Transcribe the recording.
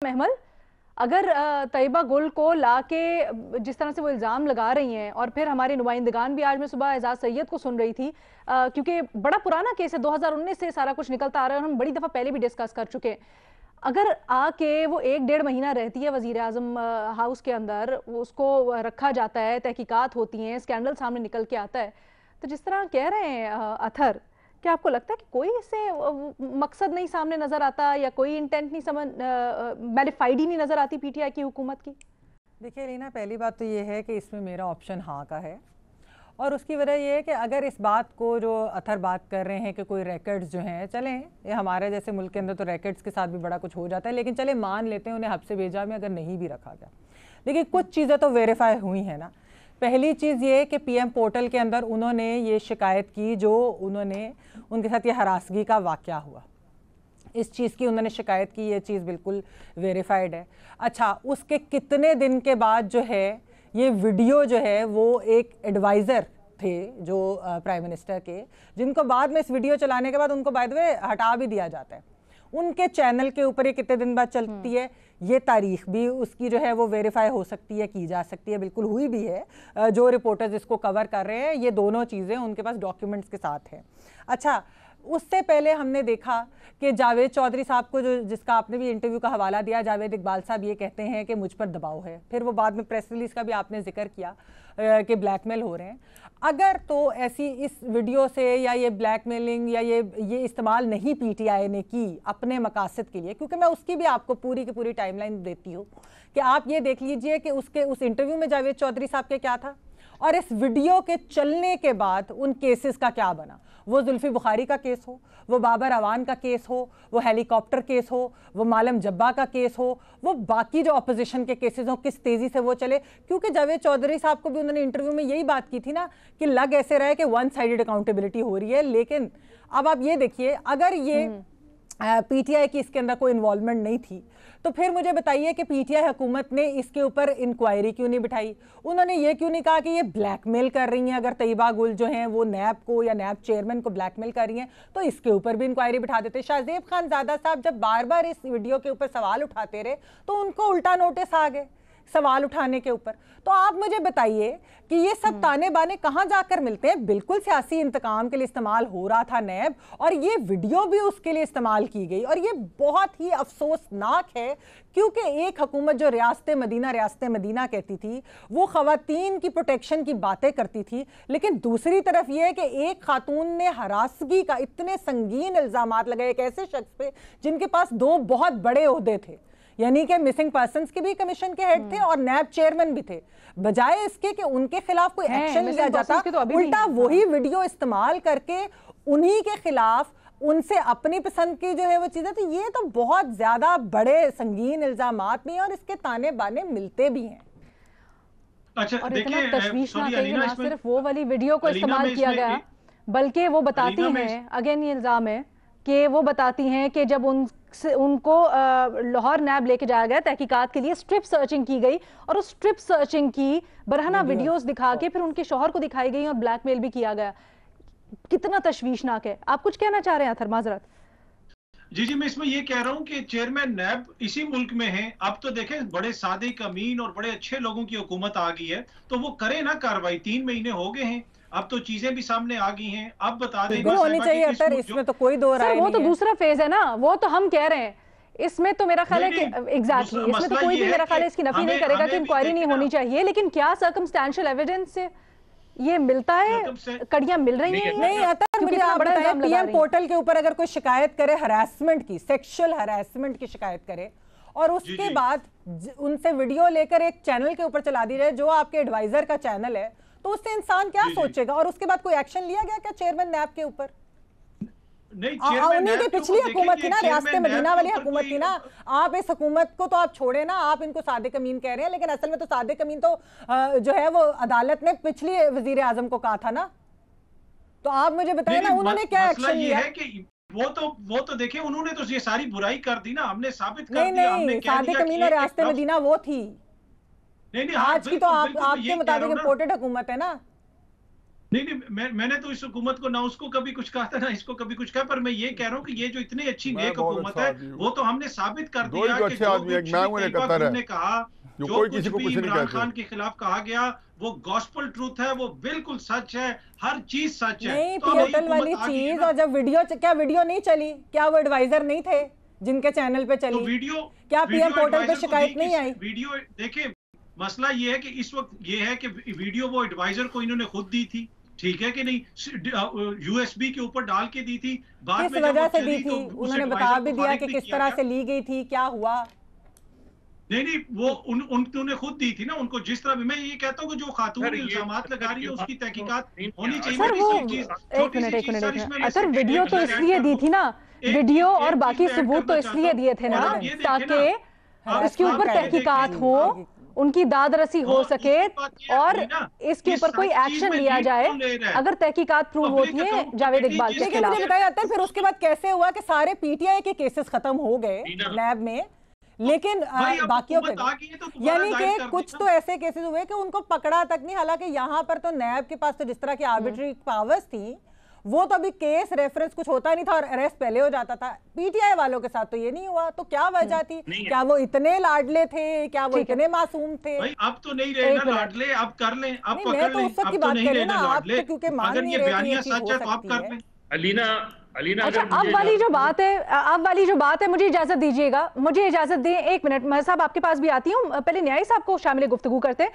महमल, अगर तैयबा गुल को लाके जिस तरह से वो इल्ज़ाम लगा रही हैं, और फिर हमारे नुमाइंदगान भी, आज मैं सुबह एजाज सैयद को सुन रही थी, क्योंकि बड़ा पुराना केस है, 2019 से सारा कुछ निकलता आ रहा है और हम बड़ी दफ़ा पहले भी डिस्कस कर चुके हैं। अगर आके वो 1-1.5 महीना रहती है वज़ीर आज़म हाउस के अंदर, उसको रखा जाता है, तहकीकात होती हैं, स्कैंडल सामने निकल के आता है, तो जिस तरह कह रहे हैं अथर, क्या आपको लगता है कि कोई इससे मकसद नहीं सामने नजर आता, या कोई इंटेंट नहीं समझ वेरीफाइड ही नहीं नजर आती पीटीआई की हुकूमत की? देखिए लीना, पहली बात तो ये है कि इसमें मेरा ऑप्शन हाँ का है, और उसकी वजह ये है कि अगर इस बात को जो अथर बात कर रहे हैं कि कोई रिकॉर्ड्स जो हैं, चलें ये हमारे जैसे मुल्क के अंदर तो रिकॉर्ड्स के साथ भी बड़ा कुछ हो जाता है, लेकिन चले मान लेते हैं उन्हें हब से भेजा में अगर नहीं भी रखा गया, लेकिन कुछ चीज़ें तो वेरीफाई हुई हैं ना। पहली चीज़ ये कि पीएम पोर्टल के अंदर उन्होंने ये शिकायत की, जो उन्होंने उनके साथ ये हरासगी का वाक़या हुआ, इस चीज़ की उन्होंने शिकायत की, ये चीज़ बिल्कुल वेरीफाइड है। अच्छा, उसके कितने दिन के बाद जो है ये वीडियो जो है, वो एक एडवाइज़र थे जो प्राइम मिनिस्टर के, जिनको बाद में इस वीडियो चलाने के बाद उनको बाय द वे हटा भी दिया जाता है, उनके चैनल के ऊपर ये कितने दिन बाद चलती है, ये तारीख भी उसकी जो है वो वेरीफाई हो सकती है, की जा सकती है, बिल्कुल हुई भी है। जो रिपोर्टर्स इसको कवर कर रहे हैं, ये दोनों चीज़ें उनके पास डॉक्यूमेंट्स के साथ हैं। अच्छा, उससे पहले हमने देखा कि जावेद चौधरी साहब को, जो जिसका आपने भी इंटरव्यू का हवाला दिया, जावेद इकबाल साहब ये कहते हैं कि मुझ पर दबाव है, फिर वो बाद में प्रेस रिलीज का भी आपने जिक्र किया कि ब्लैकमेल हो रहे हैं। अगर तो ऐसी इस वीडियो से या ये ब्लैकमेलिंग या ये इस्तेमाल नहीं पीटीआई ने की अपने मकासद के लिए, क्योंकि मैं उसकी भी आपको पूरी की पूरी टाइमलाइन देती हूँ कि आप ये देख लीजिए कि उसके उस इंटरव्यू में जावेद चौधरी साहब के क्या था, और इस वीडियो के चलने के बाद उन केसेस का क्या बना। वो जुल्फी बुखारी का केस हो, वो बाबर अवान का केस हो, वो हेलीकॉप्टर केस हो, वो मालम जब्बा का केस हो, वो बाकी जो अपोजिशन के केसेस हो, किस तेज़ी से वो चले। क्योंकि जावेद चौधरी साहब को भी उन्होंने इंटरव्यू में यही बात की थी ना कि लग ऐसे रहा है कि वन साइडेड अकाउंटेबिलिटी हो रही है। लेकिन अब आप ये देखिए, अगर ये पीटीआई की इसके अंदर कोई इन्वॉल्वमेंट नहीं थी, तो फिर मुझे बताइए कि पीटीआई हुकूमत ने इसके ऊपर इंक्वायरी क्यों नहीं बिठाई। उन्होंने ये क्यों नहीं कहा कि ये ब्लैकमेल कर रही हैं, अगर तैयबा गुल जो हैं वो नैब को या नैब चेयरमैन को ब्लैकमेल कर रही हैं, तो इसके ऊपर भी इंक्वायरी बिठा देते। शाहजेब खानजादा साहब जब बार बार इस वीडियो के ऊपर सवाल उठाते रहे, तो उनको उल्टा नोटिस आ गए सवाल उठाने के ऊपर। तो आप मुझे बताइए कि ये सब ताने बाने कहां जाकर मिलते हैं। बिल्कुल सियासी इंतकाम के लिए इस्तेमाल हो रहा था नैब, और ये वीडियो भी उसके लिए इस्तेमाल की गई, और ये बहुत ही अफसोसनाक है, क्योंकि एक हुकूमत जो रियासत मदीना कहती थी, वो खवातीन की प्रोटेक्शन की बातें करती थी, लेकिन दूसरी तरफ ये है कि एक खातून ने हरासगी का इतने संगीन इल्जामात लगाए एक ऐसे शख्स पे जिनके पास 2 बहुत बड़े ओहदे थे, यानी कि मिसिंग पर्संस के भी कमीशन के हेड थे और नैब चेयरमैन भी थे। बजाय इसके कि उनके खिलाफ कोई एक्शन लिया जाता, तो उल्टा वही वीडियो इस्तेमाल करके उन्हीं के खिलाफ उनसे अपनी पसंद की जो है वो चीजें। तो ये तो बहुत ज्यादा बड़े संगीन इल्जामात भी हैं, और इसके ताने बाने मिलते भी हैं। अच्छा, और इतना तशवीशनाक है कि ना सिर्फ वो वाली वीडियो को इस्तेमाल किया गया, बल्कि वो बताती हैं, अगेन ये इल्जाम है कि वो बताती हैं कि जब उनको लाहौर नैब लेके जाया गया तहकीकात के लिए, स्ट्रिप सर्चिंग की गई, और उस स्ट्रिप सर्चिंग की बरहना वीडियोस दिखा के फिर उनके शौहर को दिखाई गई और ब्लैकमेल भी किया गया। कितना तशवीशनाक है। आप कुछ कहना चाह रहे हैं अथर? माजरत। जी, मैं इसमें ये कह रहा हूं कि चेयरमैन नैब इसी मुल्क में है। अब तो देखें, बड़े सादे अमीन और बड़े अच्छे लोगों की हुकूमत आ गई है, तो वो करे ना कार्रवाई। 3 महीने हो गए हैं, अब तो चीजें भी सामने आ गई हैं। अब बता दें होनी चाहिए अतर, इसमें तो कोई दो राय नहीं है। वो तो दूसरा फेज है ना, वो तो हम कह रहे हैं। इसमें तो मेरा ख्याल है कि एग्जैक्टली इसमें तो कोई भी मेरा ख्याल है इसकी नफी नहीं करेगा कि इंक्वायरी नहीं होनी चाहिए, लेकिन क्या सर्कमस्टेंशियल एविडेंस से ये मिलता है, कड़ियां मिल रही हैं? नहीं अतर, मुझे आप बताएं, पीएम पोर्टल के ऊपर अगर कोई शिकायत करे हरासमेंट की, सेक्सुअल हरासमेंट की शिकायत करे, और उसके बाद उनसे वीडियो लेकर एक चैनल के ऊपर चला दी जाए जो आपके एडवाइजर का चैनल है, तो उससे इंसान क्या सोचेगा? और उसके बाद कोई एक्शन लिया गया क्या चेयरमैन नैब के ऊपर? नहीं, उन्हीं की पिछली हुकूमत थी ना, रियासत मदीना वाली हुकूमत थी ना। आप इस हुकूमत को तो आप छोड़े ना, आप इनको सादे कमीन कह रहे हैं, लेकिन असल में तो सादे कमीन तो जो है वो अदालत ने पिछली वजीर आजम को कहा था ना। तो आप मुझे बताएं ना, उन्होंने क्या एक्शन लिया? वो तो देखिए, उन्होंने तो ये सारी बुराई कर दी ना, हमने साबित कर दिया। नहीं, सादे कमीन और रियासत मदीना वो थी। नहीं, आज की तो आपके मुताबिक इम्पोर्टेड हुकूमत है ना। नहीं नहीं, मैंने तो इस हुकूमत को ना उसको कभी कुछ कहा था ना इसको कभी कुछ कहा, पर मैं ये कह रहा हूँ कि ये जो इतनी अच्छी नेक हुकूमत है वो तो हमने साबित कर दो ही दिया तो कि अच्छे जो आदमी है, कुछ मैं भी उन्हें तैयबा कतर गुल है ने कहा, जो जो कोई कुछ किसी को भी कुछ नहीं इमरान कहते। खान के खिलाफ कहा गया वो गॉस्पल ट्रूथ है, वो बिल्कुल सच है, हर चीज सच है। नहीं, तो अब नई पोर्टल वाली हुकूमत आ गई है चीज, ना, और जब वीडियो, क्या वीडियो नहीं चली? क्या वो एडवाइजर नहीं थे जिनके चैनल पे तो चली? वीडियो क्या पीएम पोर्टल पे एडवाइजर को शिकायत दी नहीं किस आई? वीडियो? देखिए मसला ये है कि इस वक्त ये है कि वीडियो वो एडवाइजर को इन्होंने खुद दी थी, ठीक है कि नहीं, यूएसबी के ऊपर डाल के दी थी, बाद किस में जब वजह वो से दी चली थी? तो उस उन्होंने बता एडवाइजर भी को दिया फारिग कि भी किस किया तरह गया। से ली गई थी, क्या हुआ? नहीं नहीं, वो उन्होंने खुद दी थी ना उनको, जिस तरह भी मैं ये कहता हूँ कि जो खातून इल्जामात लगा रही है उसकी तहकीकात होनी चाहिए। सर बड़ी वो सी चीज, छोटी सी चीज सर, इसमें अतर वीडियो तो इसलिए दी थी ना, वीडियो और बाकी सबूत तो इसलिए दिए थे ना ताकि इसके ऊपर तहकीकात हो, उनकी दाद रसी हो सके और इसके ऊपर कोई एक्शन लिया जाए अगर तहकीकात प्रूव होती है जावेद इकबाल के खिलाफ। मुझे बताया जाता है फिर उसके बाद कैसे हुआ कि सारे पीटीआई के केसेस खत्म हो गए लैब में, लेकिन बाकियों पे यानी कि कुछ तो ऐसे केसेस हुए कि उनको पकड़ा तक नहीं। हालांकि यहाँ पर तो नैब के पास तो जिस तरह की आर्बिट्री पावर्स थी, वो तो अभी केस रेफरेंस कुछ होता नहीं था और अरेस्ट पहले हो जाता था। पीटीआई वालों के साथ तो ये नहीं हुआ, तो क्या वजह थी? क्या वो इतने लाडले थे? क्या वो इतने मासूम थे? भाई अब तो नहीं रहे ना लाडले, अब कर लें, अब पकड़ मैं तो लें, उस वक्त अब की तो बात नहीं कर रही रहे हूँ ना, ना आप लाडले, तो क्योंकि मान अगर नहीं ये रहे कि बयानिया ये चीज सच हो है तो आप सकती कर है। लें। अलीना अच्छा, अगर अब मुझे वाली जो बात है, अब वाली जो बात है, मुझे इजाजत दीजिएगा, मुझे इजाजत दें, एक मिनट। मैं साहब आपके पास भी आती हूँ, पहले न्यायी साहब को शामिल गुफ्तगू करते हैं।